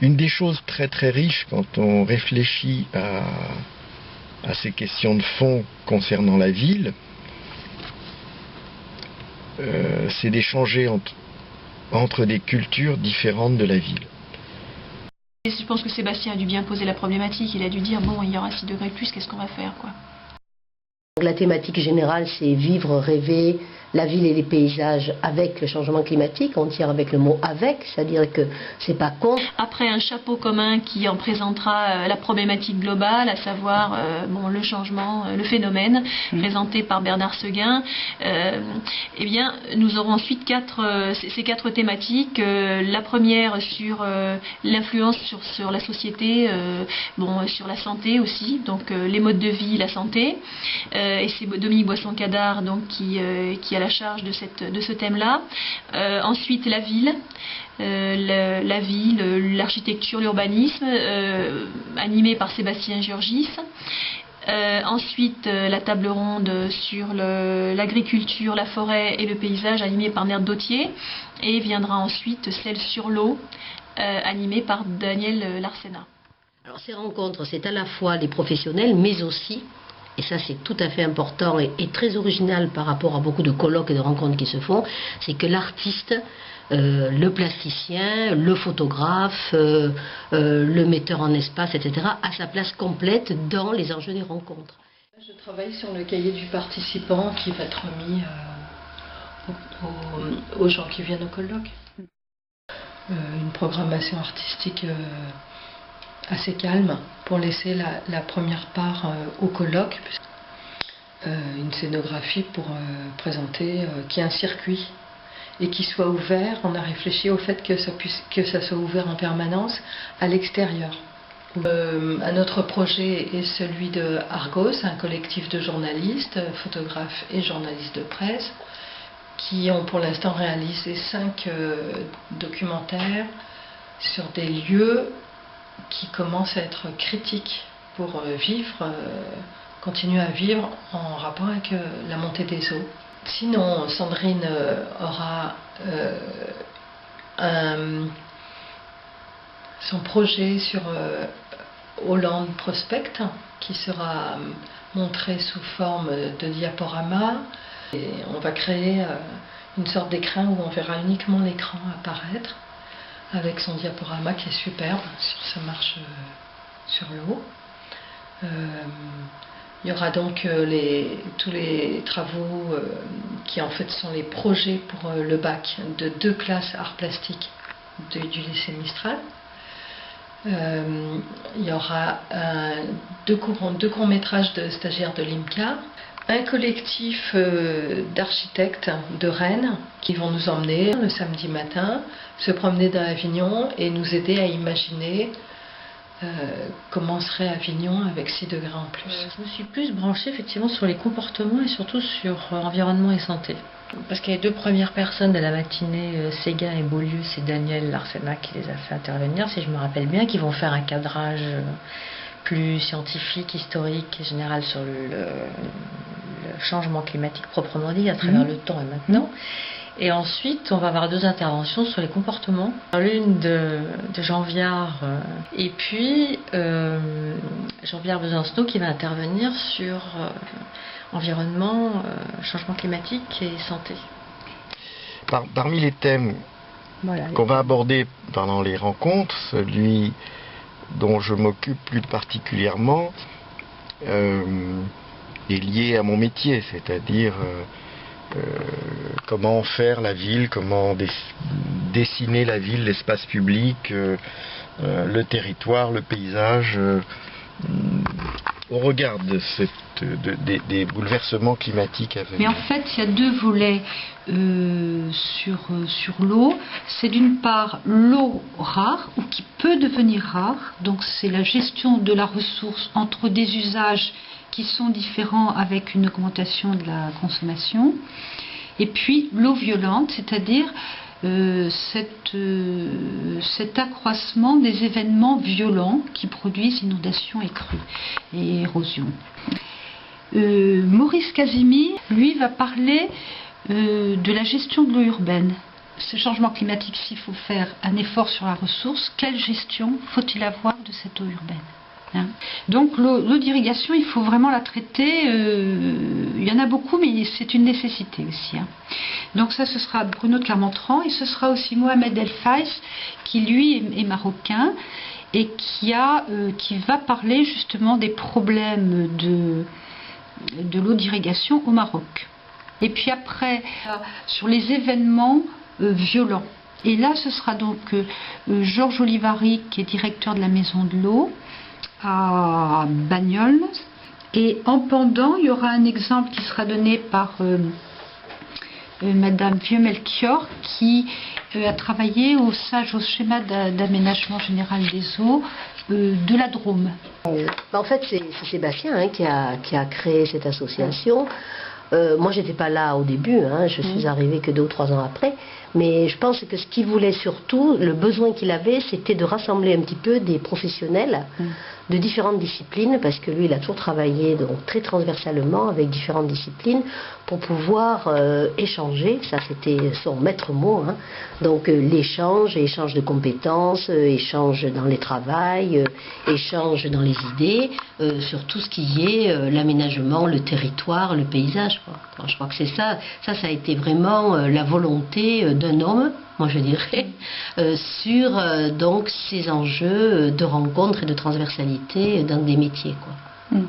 Une des choses très très riches quand on réfléchit à ces questions de fond concernant la ville, c'est d'échanger entre des cultures différentes de la ville. Je pense que Sébastien a dû bien poser la problématique. Il a dû dire, bon, il y aura 6 degrés de plus, qu'est-ce qu'on va faire, quoi. La thématique générale, c'est vivre, rêver, la ville et les paysages avec le changement climatique. On tire avec le mot avec, c'est-à-dire que c'est pas contre. Après un chapeau commun qui en présentera la problématique globale, à savoir le changement, le phénomène, présenté par Bernard Seguin, eh bien, nous aurons ensuite ces 4 thématiques. La première sur l'influence sur la société, sur la santé aussi, donc les modes de vie, la santé. Et c'est Dominique Boisson-Cadard donc qui a la charge de ce thème-là. Ensuite la ville, l'architecture, l'urbanisme, animé par Sébastien Georgis. Ensuite la table ronde sur l'agriculture, la forêt et le paysage, animée par Nerd Dautier. Et viendra ensuite celle sur l'eau, animée par Daniel Larsena. Alors ces rencontres, c'est à la fois des professionnels, mais aussi, et ça c'est tout à fait important et très original par rapport à beaucoup de colloques et de rencontres qui se font, c'est que l'artiste, le plasticien, le photographe, le metteur en espace, etc., a sa place complète dans les enjeux des rencontres. Je travaille sur le cahier du participant qui va être remis aux gens qui viennent au colloque. Une programmation artistique assez calme pour laisser la première part au colloque. Une scénographie pour présenter qu'il y ait un circuit et qu'il soit ouvert. On a réfléchi au fait que ça soit ouvert en permanence à l'extérieur. Un autre projet est celui de Argos, un collectif de journalistes, photographes et journalistes de presse, qui ont pour l'instant réalisé 5 documentaires sur des lieux qui commencent à être critiques pour continuer à vivre en rapport avec la montée des eaux. Sinon, Sandrine aura son projet sur Hollande Prospect qui sera montré sous forme de diaporama. Et on va créer une sorte d'écran où on verra uniquement l'écran apparaître avec son diaporama qui est superbe sur sa marche sur l'eau. Il y aura donc tous les travaux qui en fait sont les projets pour le bac de 2 classes arts plastiques du lycée Mistral. Il y aura 2 courts-métrages de stagiaires de l'IMCA, un collectif d'architectes de Rennes qui vont nous emmener le samedi matin, se promener dans Avignon et nous aider à imaginer comment serait Avignon avec 6 degrés en plus. Je me suis plus branchée effectivement sur les comportements et surtout sur environnement et santé. Parce que les 2 premières personnes de la matinée, Séguin et Beaulieu, c'est Daniel Larsena qui les a fait intervenir, si je me rappelle bien, qui vont faire un cadrage plus scientifique, historique et général sur le changement climatique proprement dit, à travers le temps et maintenant. Et ensuite, on va avoir 2 interventions sur les comportements. L'une de Jean Viard et puis Jean Viard Besancenot qui va intervenir sur environnement, changement climatique et santé. Parmi les thèmes qu'on va aborder pendant les rencontres, celui dont je m'occupe plus particulièrement est lié à mon métier, c'est-à-dire comment faire la ville, comment dessiner la ville, l'espace public, le territoire, le paysage, au regard des bouleversements climatiques à venir. Mais en fait, il y a 2 volets sur l'eau. C'est d'une part l'eau rare, ou qui peut devenir rare, donc c'est la gestion de la ressource entre des usages qui sont différents avec une augmentation de la consommation. Et puis l'eau violente, c'est-à-dire cet accroissement des événements violents qui produisent inondations et crues et érosion. Maurice Casimir, lui, va parler de la gestion de l'eau urbaine. ce changement climatique, s'il faut faire un effort sur la ressource, quelle gestion faut-il avoir de cette eau urbaine, hein? Donc l'eau d'irrigation, il faut vraiment la traiter. Il y en a beaucoup, mais c'est une nécessité aussi, hein. Donc ça, ce sera Bruno de Clermont-Trant, et ce sera aussi Mohamed El Faiz, qui lui est marocain et qui va parler justement des problèmes de l'eau d'irrigation au Maroc. Et puis après, sur les événements violents. Et là, ce sera donc Georges Olivary, qui est directeur de la Maison de l'Eau à Bagnols. Et en pendant, il y aura un exemple qui sera donné par Madame Vieux-Melchior, qui a travaillé au schéma d'aménagement général des eaux de la Drôme. En fait, c'est Sébastien, hein, qui a créé cette association. Moi, j'étais pas là au début, hein, je suis arrivée que 2 ou 3 ans après, mais je pense que ce qu'il voulait surtout, le besoin qu'il avait, c'était de rassembler un petit peu des professionnels de différentes disciplines, parce que lui, il a toujours travaillé donc très transversalement avec différentes disciplines pour pouvoir échanger. Ça, c'était son maître mot, hein. Donc l'échange, échange de compétences, échange dans les travails, échange dans les idées, sur tout ce qui est l'aménagement, le territoire, le paysage, quoi. Alors, je crois que c'est ça. Ça a été vraiment la volonté d'un homme, moi je dirais, sur donc ces enjeux de rencontre et de transversalité dans des métiers, quoi.